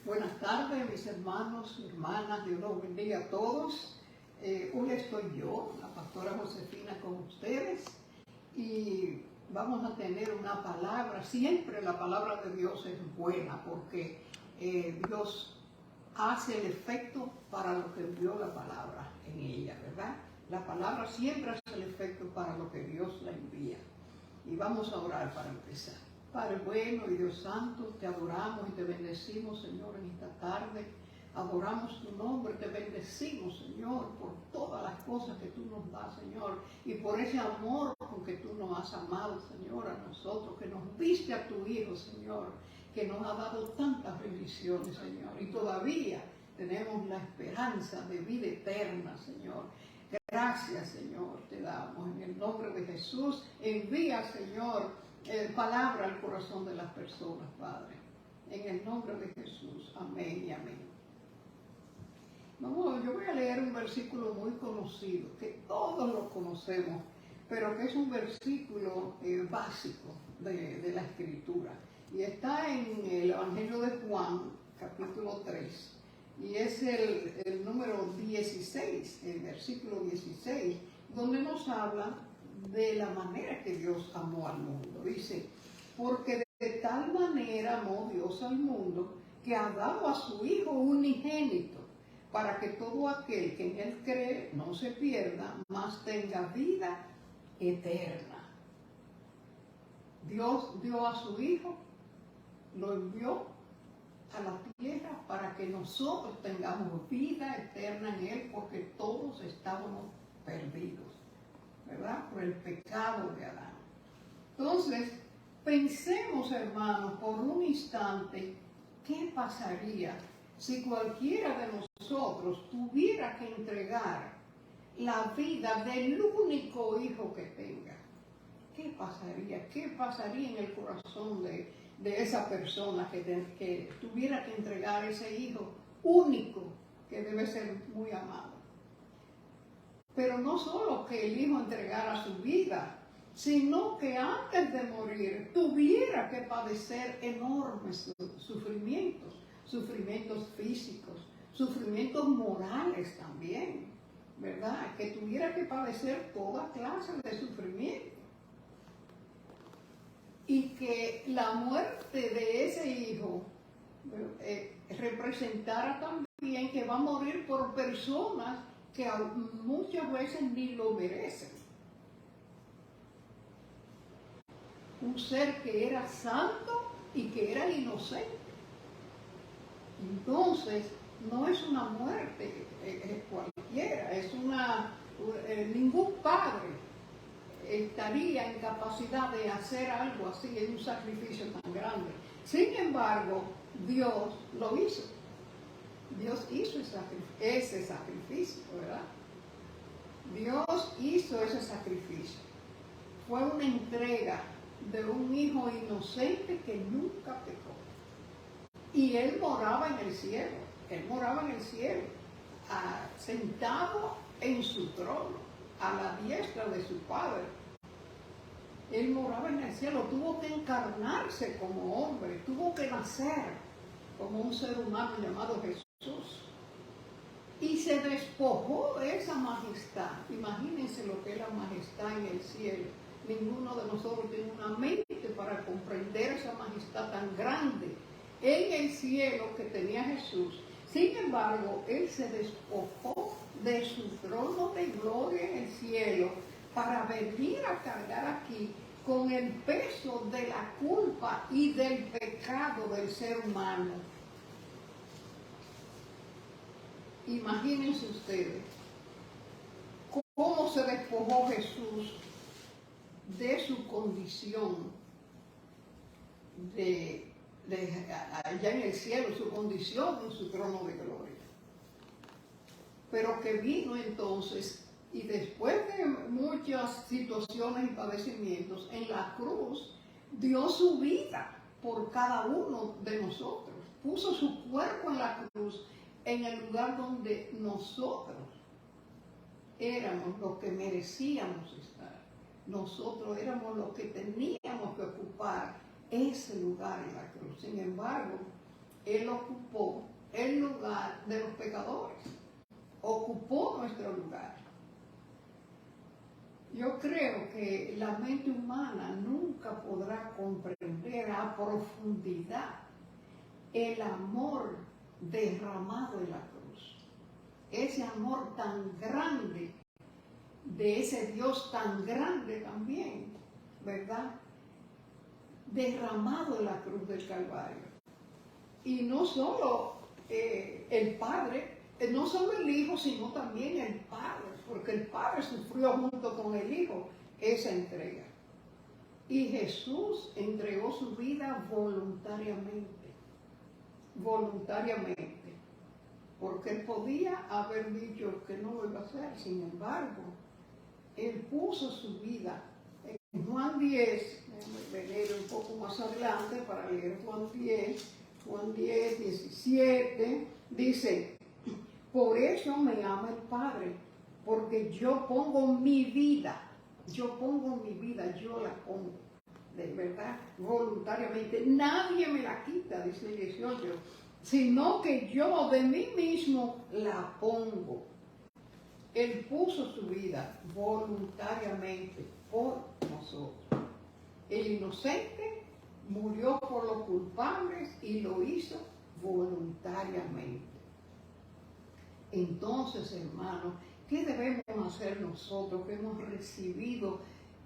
Buenas tardes, mis hermanos y hermanas. Dios los bendiga a todos. Hoy estoy yo, la pastora Josefina, con ustedes y vamos a tener una palabra. Siempre la palabra de Dios es buena porque Dios hace el efecto para lo que envió la palabra en ella, ¿verdad? La palabra siempre hace el efecto para lo que Dios la envía. Y vamos a orar para empezar. Padre bueno y Dios santo, te adoramos y te bendecimos, Señor, en esta tarde. Adoramos tu nombre, te bendecimos, Señor, por todas las cosas que tú nos das, Señor, y por ese amor con que tú nos has amado, Señor, a nosotros, que nos diste a tu Hijo, Señor, que nos ha dado tantas bendiciones, Señor, y todavía tenemos la esperanza de vida eterna, Señor. Gracias, Señor, te damos en el nombre de Jesús. Envía, Señor, palabra al corazón de las personas, Padre. En el nombre de Jesús. Amén y amén. Yo voy a leer un versículo muy conocido, que todos lo conocemos, pero que es un versículo básico de la Escritura. Y está en el Evangelio de Juan, capítulo 3. Y es el número 16, el versículo 16, donde nos habla de la manera que Dios amó al mundo. Dice, porque de tal manera amó Dios al mundo, que ha dado a su Hijo unigénito, para que todo aquel que en Él cree no se pierda, mas tenga vida eterna. Dios dio a su Hijo, lo envió a la tierra para que nosotros tengamos vida eterna en Él, porque todos estábamos perdidos, ¿verdad? Por el pecado de Adán. Entonces, pensemos, hermanos, por un instante, ¿qué pasaría si cualquiera de nosotros tuviera que entregar la vida del único hijo que tenga? ¿Qué pasaría? ¿Qué pasaría en el corazón de esa persona que tuviera que entregar ese hijo único, que debe ser muy amado? Pero no solo que el hijo entregara su vida, sino que antes de morir tuviera que padecer enormes sufrimientos físicos, sufrimientos morales también, ¿verdad? Que tuviera que padecer toda clase de sufrimiento. Y que la muerte de ese hijo representara también que va a morir por personas que muchas veces ni lo merecen. Un ser que era santo y que era inocente. Entonces, no es una muerte cualquiera, ningún padre estaría en capacidad de hacer algo así, en un sacrificio tan grande. Sin embargo, Dios lo hizo. Dios hizo ese sacrificio, ¿verdad? Dios hizo ese sacrificio. Fue una entrega de un hijo inocente que nunca pecó. Y Él moraba en el cielo. Él moraba en el cielo, sentado en su trono, a la diestra de su Padre. Él moraba en el cielo, tuvo que encarnarse como hombre, tuvo que nacer como un ser humano llamado Jesús. Y se despojó de esa majestad. Imagínense lo que es la majestad en el cielo. Ninguno de nosotros tiene una mente para comprender esa majestad tan grande en el cielo que tenía Jesús. Sin embargo, Él se despojó de su trono de gloria en el cielo para venir a cargar aquí con el peso de la culpa y del pecado del ser humano. Imagínense ustedes cómo se despojó Jesús de su condición allá en el cielo, su condición en su trono de gloria. Pero que vino entonces, y después de muchas situaciones y padecimientos, en la cruz dio su vida por cada uno de nosotros. Puso su cuerpo en la cruz, en el lugar donde nosotros éramos los que merecíamos estar. Nosotros éramos los que teníamos que ocupar ese lugar en la cruz. Sin embargo, Él ocupó el lugar de los pecadores, ocupó nuestro lugar. Yo creo que la mente humana nunca podrá comprender a profundidad el amor derramado en la cruz. Ese amor tan grande, de ese Dios tan grande también, ¿verdad? Derramado en la cruz del Calvario. Y no solo el Padre, no solo el Hijo, sino también el Padre, porque el Padre sufrió junto con el Hijo esa entrega. Y Jesús entregó su vida voluntariamente, porque Él podía haber dicho que no lo iba a hacer. Sin embargo, Él puso su vida. En Juan 10, voy a leer un poco más adelante para leer Juan 10, 17, dice: por eso me ama el Padre, porque yo pongo mi vida, yo la pongo, de verdad, voluntariamente. Nadie me la quita, dice el 18, sino que yo de mí mismo la pongo. Él puso su vida voluntariamente por nosotros. El inocente murió por los culpables y lo hizo voluntariamente. Entonces, hermanos, ¿qué debemos hacer nosotros que hemos recibido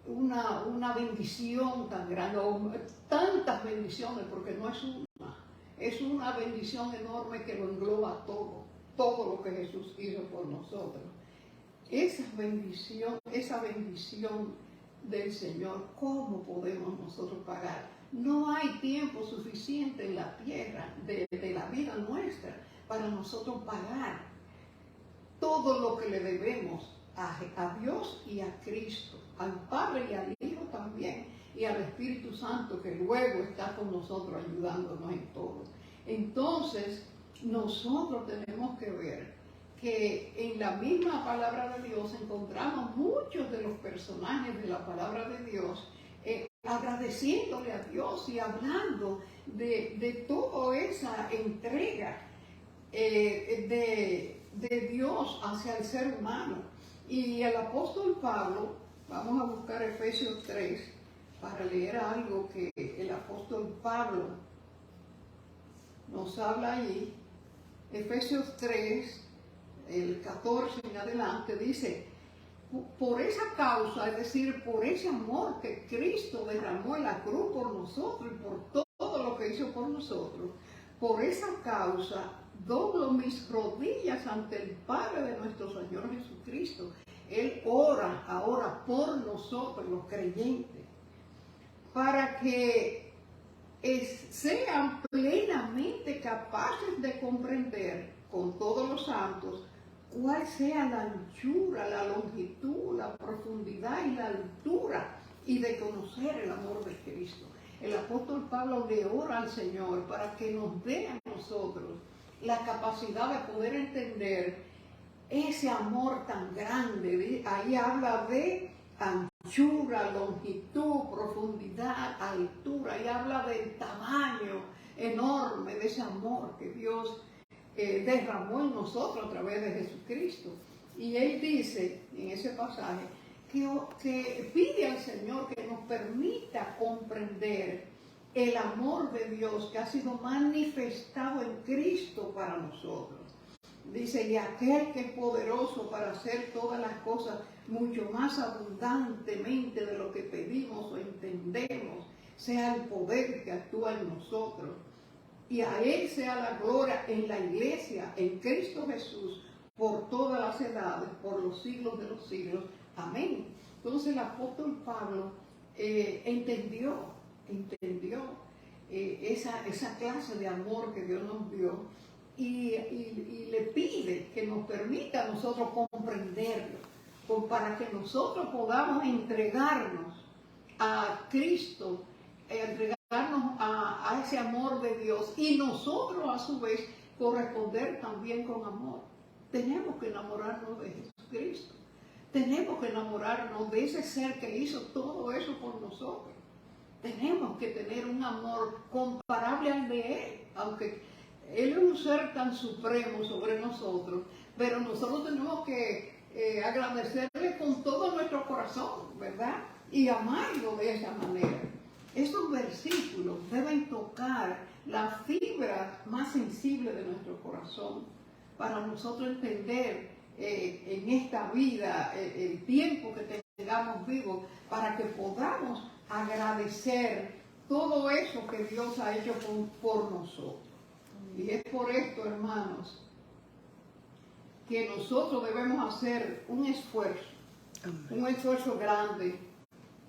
una bendición tan grande, o tantas bendiciones, porque no es una bendición enorme que lo engloba todo lo que Jesús hizo por nosotros? Esa bendición del Señor, ¿cómo podemos nosotros pagar? No hay tiempo suficiente en la tierra de la vida nuestra para nosotros pagar todo lo que le debemos a Dios y a Cristo, al Padre y al Hijo también, y al Espíritu Santo, que luego está con nosotros ayudándonos en todo. Entonces, nosotros tenemos que ver que en la misma palabra de Dios encontramos muchos de los personajes de la palabra de Dios agradeciéndole a Dios y hablando de toda esa entrega de Dios hacia el ser humano. Y el apóstol Pablo, vamos a buscar Efesios 3 para leer algo que el apóstol Pablo nos habla allí. Efesios 3, el 14 en adelante, dice: por esa causa, es decir, por ese amor que Cristo derramó en la cruz por nosotros y por todo lo que hizo por nosotros, por esa causa doblo mis rodillas ante el Padre de nuestro Señor Jesucristo. Él ora ahora por nosotros, los creyentes, para que sean plenamente capaces de comprender con todos los santos cuál sea la anchura, la longitud, la profundidad y la altura, y de conocer el amor de Cristo. El apóstol Pablo le ora al Señor para que nos dé a nosotros la capacidad de poder entender ese amor tan grande. Ahí habla de anchura, longitud, profundidad, altura, y habla del tamaño enorme de ese amor que Dios derramó en nosotros a través de Jesucristo. Y él dice en ese pasaje que pide al Señor que nos permita comprender el amor de Dios que ha sido manifestado en Cristo para nosotros. Dice: y aquel que es poderoso para hacer todas las cosas mucho más abundantemente de lo que pedimos o entendemos, sea el poder que actúa en nosotros. Y a Él sea la gloria en la iglesia, en Cristo Jesús, por todas las edades, por los siglos de los siglos. Amén. Entonces el apóstol Pablo entendió esa clase de amor que Dios nos dio, y le pide que nos permita a nosotros comprenderlo, para que nosotros podamos entregarnos a Cristo, entregarnos a ese amor de Dios, y nosotros a su vez corresponder también con amor. Tenemos que enamorarnos de Jesucristo, tenemos que enamorarnos de ese ser que hizo todo eso por nosotros. Tenemos que tener un amor comparable al de Él, aunque Él es un ser tan supremo sobre nosotros, pero nosotros tenemos que agradecerle con todo nuestro corazón, ¿verdad? Y amarlo de esa manera. Estos versículos deben tocar la fibra más sensible de nuestro corazón para nosotros entender en esta vida el tiempo que tengamos vivo, para que podamos agradecer todo eso que Dios ha hecho por nosotros. Y es por esto, hermanos, que nosotros debemos hacer un esfuerzo grande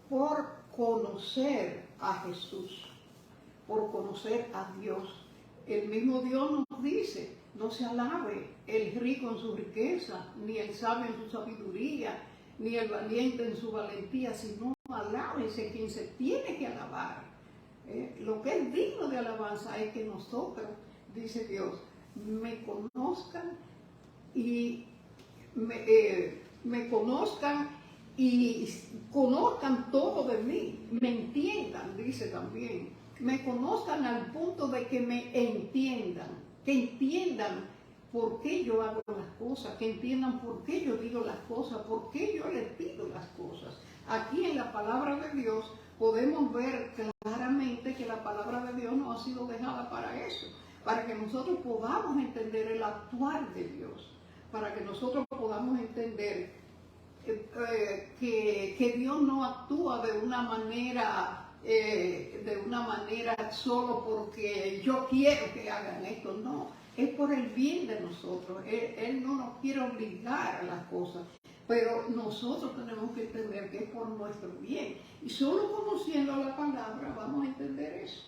por conocer a Jesús, por conocer a Dios. El mismo Dios nos dice: no se alabe el rico en su riqueza, ni el sabio en su sabiduría, ni el valiente en su valentía, sino alábese quien se tiene que alabar. Lo que es digno de alabanza es que nosotros, dice Dios, me conozcan y me conozcan y conozcan todo de mí, me entiendan, dice también, me conozcan al punto de que me entiendan, que entiendan por qué yo hago las cosas, que entiendan por qué yo digo las cosas, por qué yo les pido las cosas. Aquí en la palabra de Dios podemos ver claramente que la palabra de Dios no ha sido dejada para eso, para que nosotros podamos entender el actuar de Dios, para que nosotros podamos entender que Dios no actúa de una manera solo porque yo quiero que hagan esto, no, es por el bien de nosotros. Él no nos quiere obligar a las cosas, pero nosotros tenemos que entender que es por nuestro bien, y solo conociendo la palabra vamos a entender eso.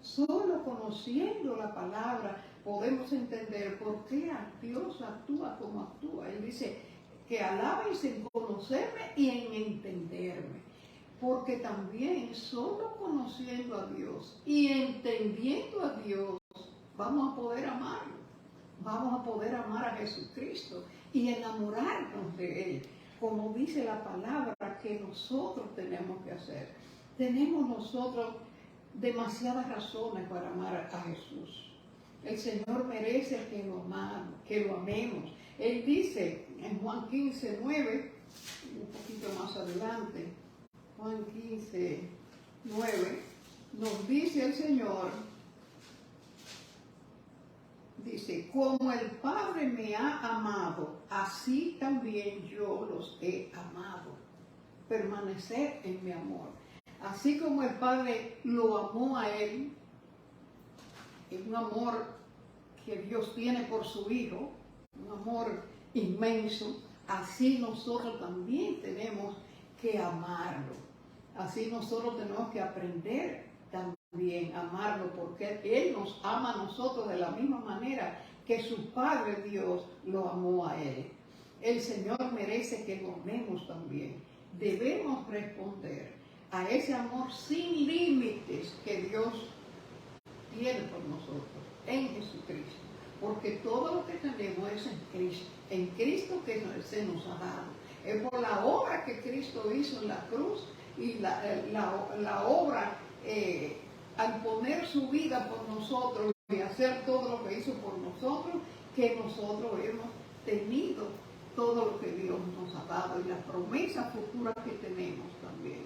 Solo conociendo la palabra podemos entender por qué Dios actúa como actúa. Él dice que alabéis en conocerme y en entenderme, porque también solo conociendo a Dios y entendiendo a Dios vamos a poder amarlo, vamos a poder amar a Jesucristo y enamorarnos de Él, como dice la palabra que nosotros tenemos que hacer. Tenemos nosotros demasiadas razones para amar a Jesús. El Señor merece que lo amemos. Él dice en Juan 15, 9, un poquito más adelante, Juan 15, 9, nos dice el Señor, dice: como el Padre me ha amado, así también yo los he amado. Permanecer en mi amor. Así como el Padre lo amó a Él, es un amor que Dios tiene por su Hijo, un amor inmenso, así nosotros también tenemos que amarlo. Así nosotros tenemos que aprender también a amarlo, porque Él nos ama a nosotros de la misma manera que su Padre Dios lo amó a Él. El Señor merece que lo amemos también. Debemos responder a ese amor sin límites que Dios tiene por nosotros en Jesucristo, porque todo lo que tenemos es en Cristo que se nos ha dado. Es por la obra que Cristo hizo en la cruz y la obra al poner su vida por nosotros y hacer todo lo que hizo por nosotros, que nosotros hemos tenido todo lo que Dios nos ha dado y las promesas futuras que tenemos también,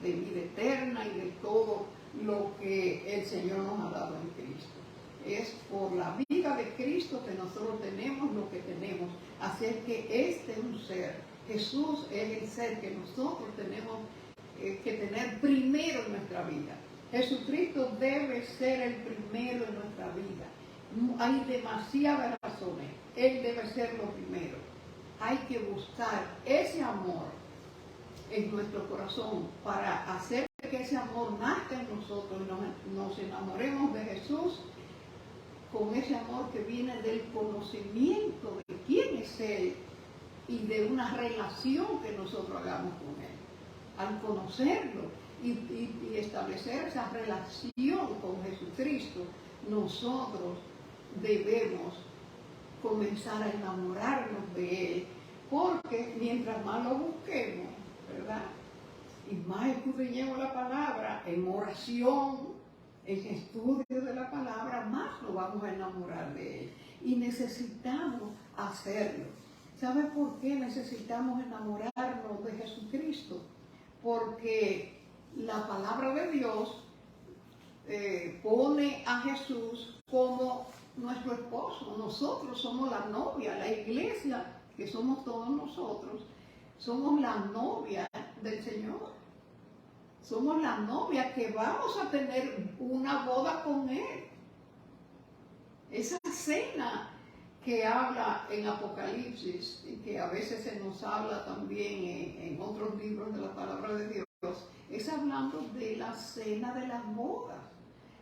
de vida eterna y de todo lo que el Señor nos ha dado en Cristo. Es por la vida de Cristo que nosotros tenemos lo que tenemos. Así que este es un ser. Jesús es el ser que nosotros tenemos que tener primero en nuestra vida. Jesucristo debe ser el primero en nuestra vida. Hay demasiadas razones. Él debe ser lo primero. Hay que buscar ese amor en nuestro corazón para hacer que ese amor nazca en nosotros y nos enamoremos de Jesús con ese amor que viene del conocimiento de quién es Él y de una relación que nosotros hagamos con Él. Al conocerlo y establecer esa relación con Jesucristo, nosotros debemos comenzar a enamorarnos de Él, porque mientras más lo busquemos, ¿verdad?, y más escudriñemos la palabra en oración, en estudio de la palabra, más lo vamos vamos a enamorar de Él. Y necesitamos hacerlo. ¿Sabe por qué necesitamos enamorarnos de Jesucristo? Porque la palabra de Dios pone a Jesús como nuestro esposo. Nosotros somos la novia, la iglesia, que somos todos nosotros, somos la novia del Señor. Somos la novia que vamos a tener una boda con Él. Esa cena que habla en Apocalipsis y que a veces se nos habla también en otros libros de la palabra de Dios, es hablando de la cena de las bodas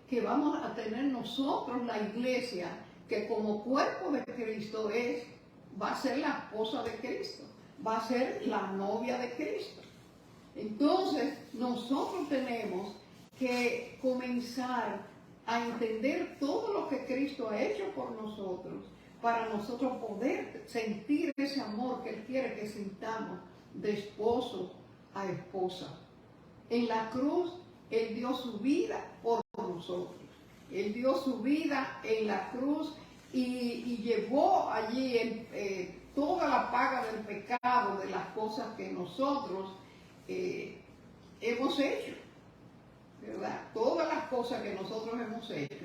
que vamos a tener nosotros, la iglesia, que como cuerpo de Cristo va a ser la esposa de Cristo, va a ser la novia de Cristo. Entonces, nosotros tenemos que comenzar a entender todo lo que Cristo ha hecho por nosotros, para nosotros poder sentir ese amor que Él quiere que sintamos de esposo a esposa. En la cruz, Él dio su vida por nosotros. Él dio su vida en la cruz y llevó allí toda la paga del pecado, de las cosas que nosotros hemos hecho, ¿verdad? Todas las cosas que nosotros hemos hecho.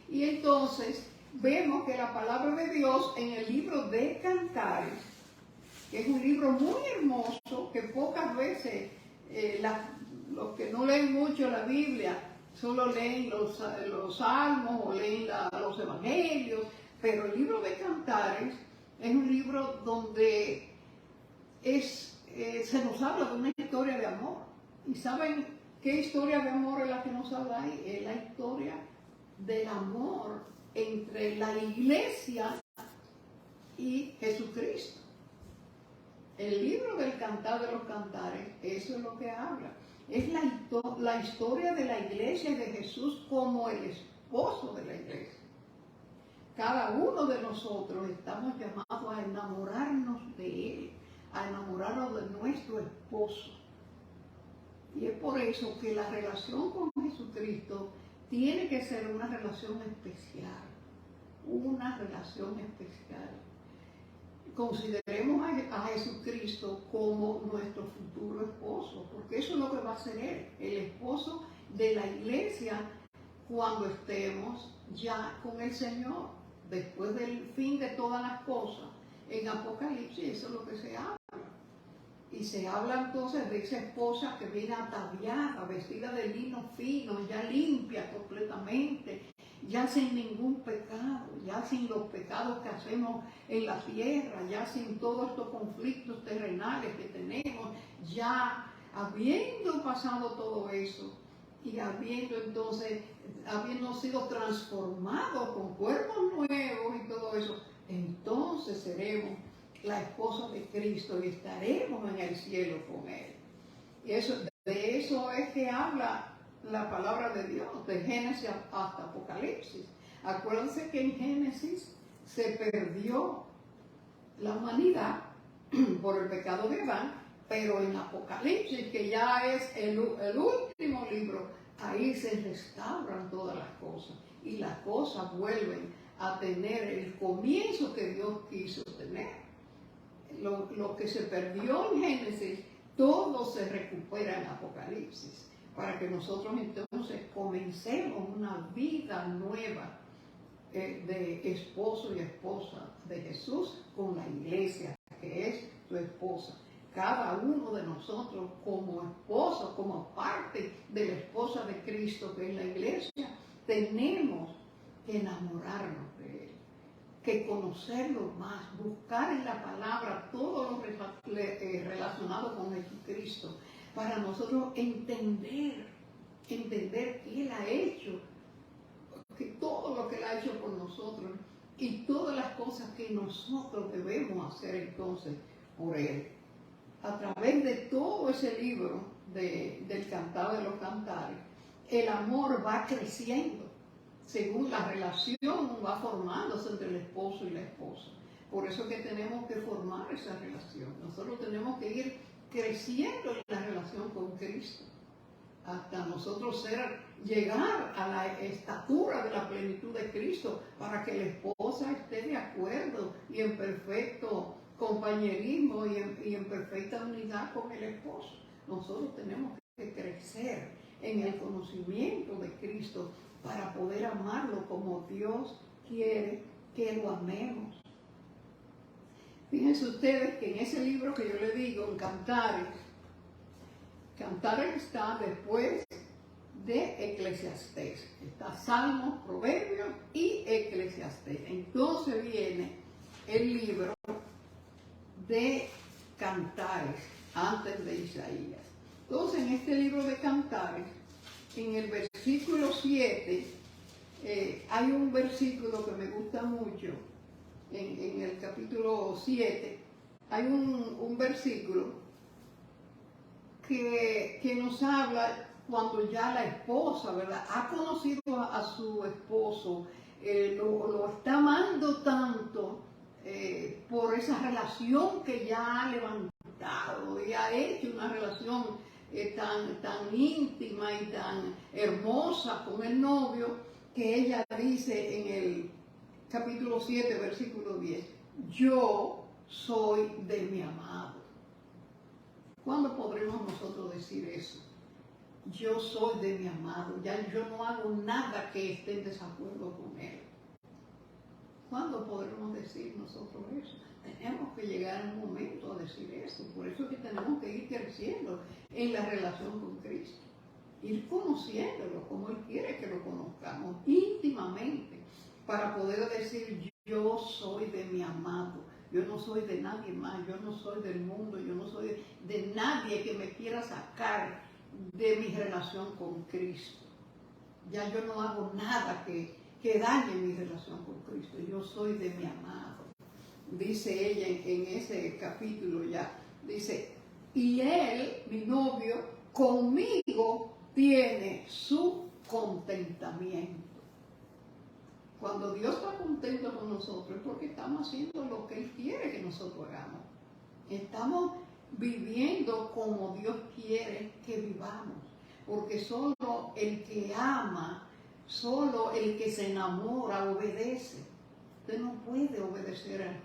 Y entonces vemos que la palabra de Dios en el libro de Cantares, que es un libro muy hermoso, que pocas veces los que no leen mucho la Biblia solo leen los salmos o leen los evangelios, pero el libro de Cantares es un libro donde se nos habla de una historia de amor. ¿Y saben qué historia de amor es la que nos habla ahí? Es la historia del amor entre la iglesia y Jesucristo. El libro del Cantar de los Cantares, eso es lo que habla. Es la historia de la iglesia y de Jesús como el esposo de la iglesia. Cada uno de nosotros estamos llamados a enamorarnos de Él, a enamorarnos de nuestro esposo. Y es por eso que la relación con Jesucristo tiene que ser una relación especial. Una relación especial. Consideremos a Jesucristo como nuestro futuro esposo, porque eso es lo que va a ser Él, el esposo de la iglesia cuando estemos ya con el Señor, después del fin de todas las cosas. En Apocalipsis eso es lo que se habla. Y se habla entonces de esa esposa que viene ataviada, vestida de lino fino, ya limpia completamente, ya sin ningún pecado, ya sin los pecados que hacemos en la tierra, ya sin todos estos conflictos terrenales que tenemos, ya habiendo pasado todo eso y habiendo sido transformados con cuerpos nuevos y todo eso, entonces seremos la esposa de Cristo y estaremos en el cielo con Él. Y de eso es que habla la palabra de Dios, de Génesis hasta Apocalipsis. Acuérdense que en Génesis se perdió la humanidad por el pecado de Adán, pero en Apocalipsis, que ya es el último libro, ahí se restauran todas las cosas y las cosas vuelven a tener el comienzo que Dios quiso tener. Lo que se perdió en Génesis, todo se recupera en Apocalipsis, para que nosotros entonces comencemos una vida nueva de esposo y esposa de Jesús con la iglesia, que es su esposa. Cada uno de nosotros como esposo, como parte de la esposa de Cristo, que es la iglesia, tenemos que enamorarnos de Él, que conocerlo más, buscar en la palabra todo lo relacionado con Jesucristo, para nosotros entender que Él ha hecho, que todo lo que Él ha hecho por nosotros y todas las cosas que nosotros debemos hacer entonces por Él. A través de todo ese libro del Cantar de los Cantares, el amor va creciendo según la relación va formándose entre el esposo y la esposa. Por eso es que tenemos que formar esa relación. Nosotros tenemos que ir creciendo en la relación con Cristo, hasta nosotros ser llegar a la estatura de la plenitud de Cristo, para que la esposa esté de acuerdo y en perfecto compañerismo y en perfecta unidad con el esposo. Nosotros tenemos que crecer en el conocimiento de Cristo para poder amarlo como Dios quiere que lo amemos. Fíjense ustedes que en ese libro que yo le digo, en Cantares está después de Eclesiastés. Está Salmos, Proverbios y Eclesiastés. Entonces viene el libro de Cantares, antes de Isaías. Entonces, en este libro de Cantares, en el versículo 7, hay un versículo que me gusta mucho, en el capítulo 7, hay un versículo que nos habla cuando ya la esposa, ¿verdad?, ha conocido a su esposo, lo está amando tanto por esa relación que ya ha levantado y ha hecho una relación tan íntima y tan hermosa con el novio, que ella dice en el capítulo 7, versículo 10, yo soy de mi amado. ¿Cuándo podremos nosotros decir eso? Yo soy de mi amado, ya yo no hago nada que esté en desacuerdo con él. ¿Cuándo podremos decir nosotros eso? Tenemos que llegar a un momento a decir eso. Por eso es que tenemos que ir creciendo en la relación con Cristo. Ir conociéndolo como Él quiere que lo conozcamos íntimamente, para poder decir, yo soy de mi amado. Yo no soy de nadie más, yo no soy del mundo, yo no soy de nadie que me quiera sacar de mi relación con Cristo. Ya yo no hago nada que dañe mi relación con Cristo. Yo soy de mi amado. Dice ella en ese capítulo ya, dice, y él, mi novio, conmigo tiene su contentamiento. Cuando Dios está contento con nosotros es porque estamos haciendo lo que Él quiere que nosotros hagamos. Estamos viviendo como Dios quiere que vivamos. Porque solo el que ama, solo el que se enamora obedece. Usted no puede obedecer a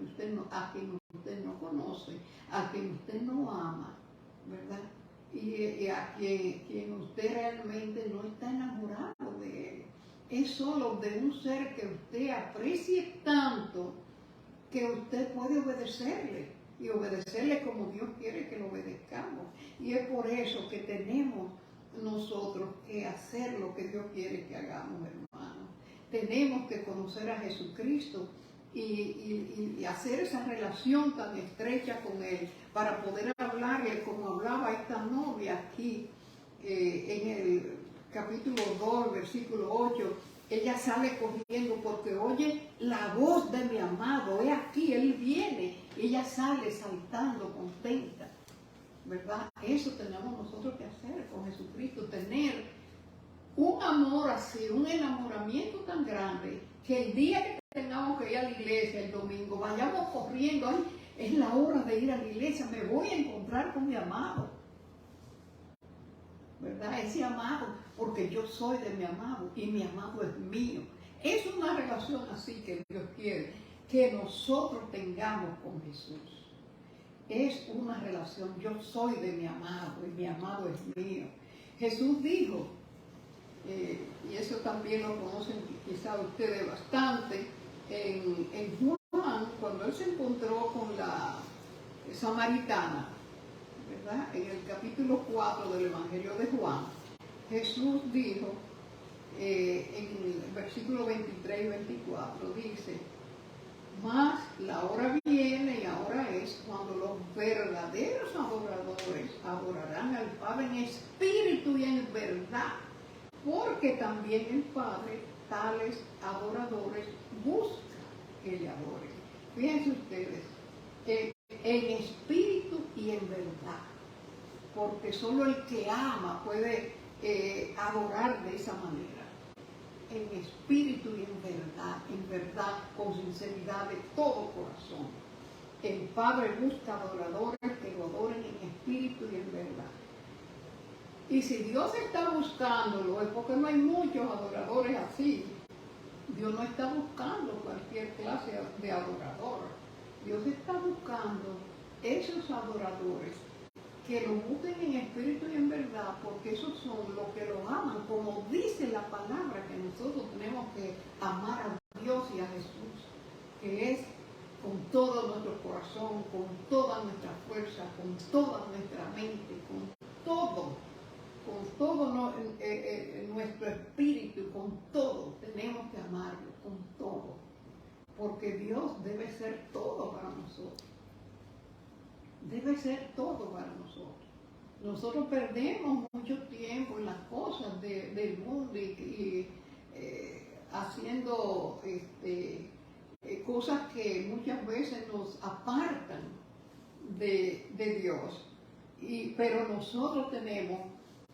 quien usted no conoce, a quien usted no ama, ¿verdad? Y a quien usted realmente no está enamorado de él. Es solo de un ser que usted aprecie tanto que usted puede obedecerle, y obedecerle como Dios quiere que lo obedezcamos. Y es por eso que tenemos nosotros que hacer lo que Dios quiere que hagamos, hermanos. Tenemos que conocer a Jesucristo y hacer esa relación tan estrecha con Él, para poder hablarle como hablaba esta novia aquí en el capítulo 2, versículo 8. Ella sale corriendo porque oye la voz de mi amado, he aquí, Él viene. Ella sale saltando, contenta, ¿verdad? Eso tenemos nosotros que hacer con Jesucristo, tener un amor así, un enamoramiento tan grande, que el día que tengamos que ir a la iglesia el domingo, vayamos corriendo, ay, es la hora de ir a la iglesia, me voy a encontrar con mi amado, ¿verdad? Ese amado, porque yo soy de mi amado y mi amado es mío. Es una relación así que Dios quiere que nosotros tengamos con Jesús. Es una relación, yo soy de mi amado y mi amado es mío. Jesús dijo, y eso también lo conocen quizá ustedes bastante, en Juan, cuando Él se encontró con la samaritana, ¿verdad? En el capítulo 4 del Evangelio de Juan, Jesús dijo, en el versículo 23 y 24, dice, mas la hora viene y ahora es cuando los verdaderos adoradores adorarán al Padre en espíritu y en verdad, porque también el Padre tales adoradores busca que le adoren. Fíjense ustedes, en espíritu y en verdad, porque solo el que ama puede adorar de esa manera, en espíritu y en verdad, con sinceridad de todo corazón. El Padre busca adoradores que lo adoren en espíritu y en verdad. Y si Dios está buscándolo, es porque no hay muchos adoradores así. Dios no está buscando cualquier clase de adorador. Dios está buscando esos adoradores que lo busquen en espíritu y en verdad, porque esos son los que lo aman, como dice la palabra, que nosotros tenemos que amar a Dios y a Jesús, que es con todo nuestro corazón, con toda nuestra fuerza, con toda nuestra mente, con todo nuestro espíritu, con todo, tenemos que amarlo, con todo, porque Dios debe ser todo para nosotros. Debe ser todo para nosotros. Nosotros perdemos mucho tiempo en las cosas del mundo y haciendo cosas que muchas veces nos apartan de Dios. Pero nosotros tenemos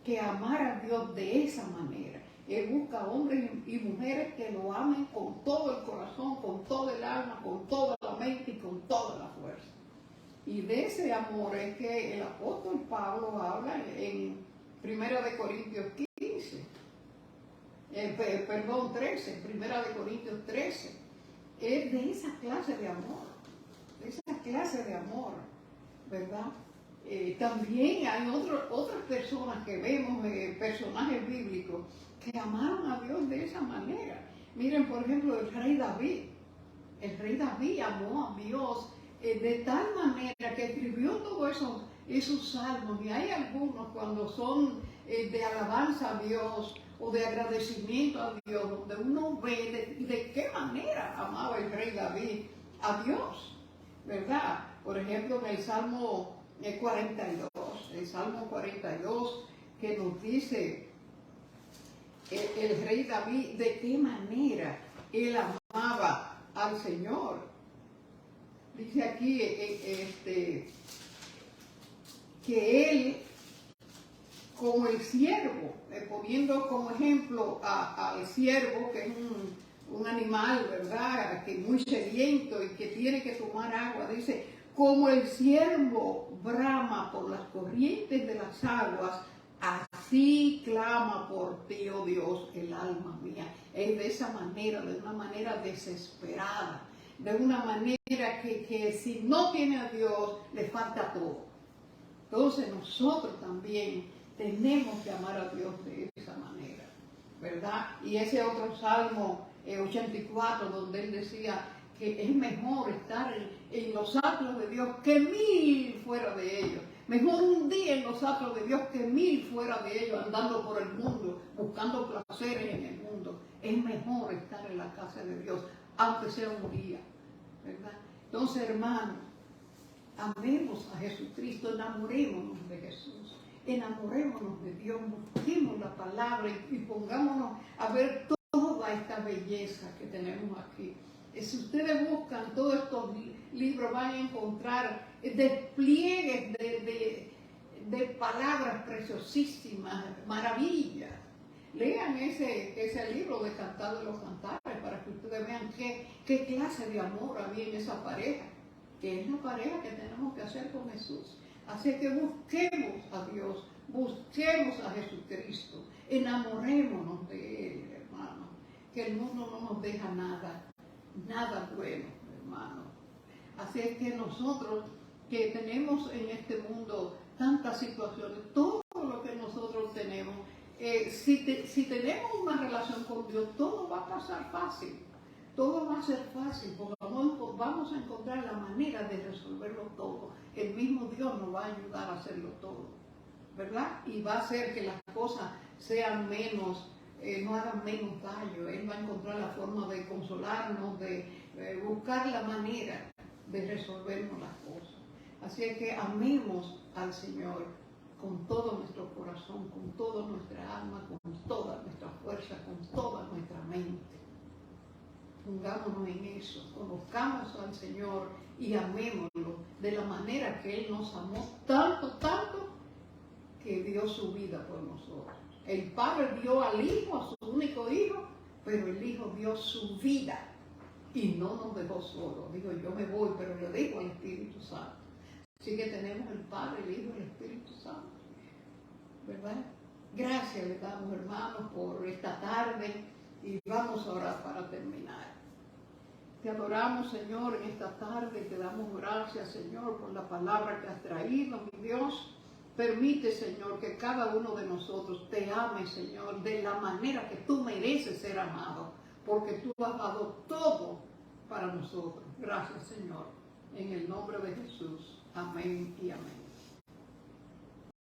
que amar a Dios de esa manera. Él busca hombres y mujeres que lo amen con todo el corazón, con todo el alma, con toda la mente y con toda la fuerza. Y de ese amor es que el apóstol Pablo habla en 1 Corintios 15, 13, 1 Corintios 13. Es de esa clase de amor, ¿verdad? También hay otras personas que vemos, personajes bíblicos, que amaron a Dios de esa manera. Miren, por ejemplo, el rey David. El rey David amó a Dios de tal manera que escribió todos esos salmos, y hay algunos cuando son de alabanza a Dios o de agradecimiento a Dios, donde uno ve de qué manera amaba el rey David a Dios, ¿verdad? Por ejemplo, en el Salmo 42, que nos dice el rey David de qué manera él amaba al Señor. Dice aquí que él, como el siervo, poniendo como ejemplo al siervo, que es un animal, ¿verdad?, que muy sediento y que tiene que tomar agua, dice, como el siervo brama por las corrientes de las aguas, así clama por ti, oh Dios, el alma mía. Es de esa manera, de una manera desesperada, de una manera que si no tiene a Dios, le falta todo. Entonces nosotros también tenemos que amar a Dios de esa manera, ¿verdad? Y ese otro Salmo 84, donde él decía que es mejor estar en los atrios de Dios que 1000 fuera de ellos. Mejor un día en los atrios de Dios que 1000 fuera de ellos, andando por el mundo, buscando placeres en el mundo. Es mejor estar en la casa de Dios, aunque sea un día, ¿verdad? Entonces, hermanos, amemos a Jesucristo, enamorémonos de Jesús, enamorémonos de Dios, busquemos la palabra y pongámonos a ver toda esta belleza que tenemos aquí. Si ustedes buscan todos estos libros, van a encontrar despliegues de palabras preciosísimas, maravillas. Lean ese libro de Cantar de los Cantares para que ustedes vean qué clase de amor había en esa pareja, que es la pareja que tenemos que hacer con Jesús. Así que busquemos a Dios, busquemos a Jesucristo, enamorémonos de Él, hermano, que el mundo no nos deja nada bueno, hermano. Así es que nosotros que tenemos en este mundo tantas situaciones, todo lo que nosotros tenemos, si tenemos una relación con Dios, todo va a pasar fácil, todo va a ser fácil, porque vamos a encontrar la manera de resolverlo todo. El mismo Dios nos va a ayudar a hacerlo todo, ¿verdad? Y va a hacer que las cosas sean menos, no hagan menos daño. Él va a encontrar la forma de consolarnos, de buscar la manera de resolvernos las cosas. Así es que amemos al Señor con todo nuestro corazón, con toda nuestra alma, con toda nuestra fuerza, con toda nuestra mente. Pongámonos en eso, conozcamos al Señor y amémoslo de la manera que Él nos amó tanto, que dio su vida por nosotros. El Padre dio al Hijo, a su único Hijo, pero el Hijo dio su vida y no nos dejó solos. Digo, yo me voy, pero le dejo al Espíritu Santo. Así que tenemos el Padre, el Hijo y el Espíritu Santo, ¿verdad? Gracias le damos, hermanos, por esta tarde y vamos a orar para terminar. Te adoramos, Señor, en esta tarde. Te damos gracias, Señor, por la palabra que has traído, mi Dios. Permite, Señor, que cada uno de nosotros te ame, Señor, de la manera que tú mereces ser amado, porque tú has dado todo para nosotros. Gracias, Señor. En el nombre de Jesús. Amén y amén.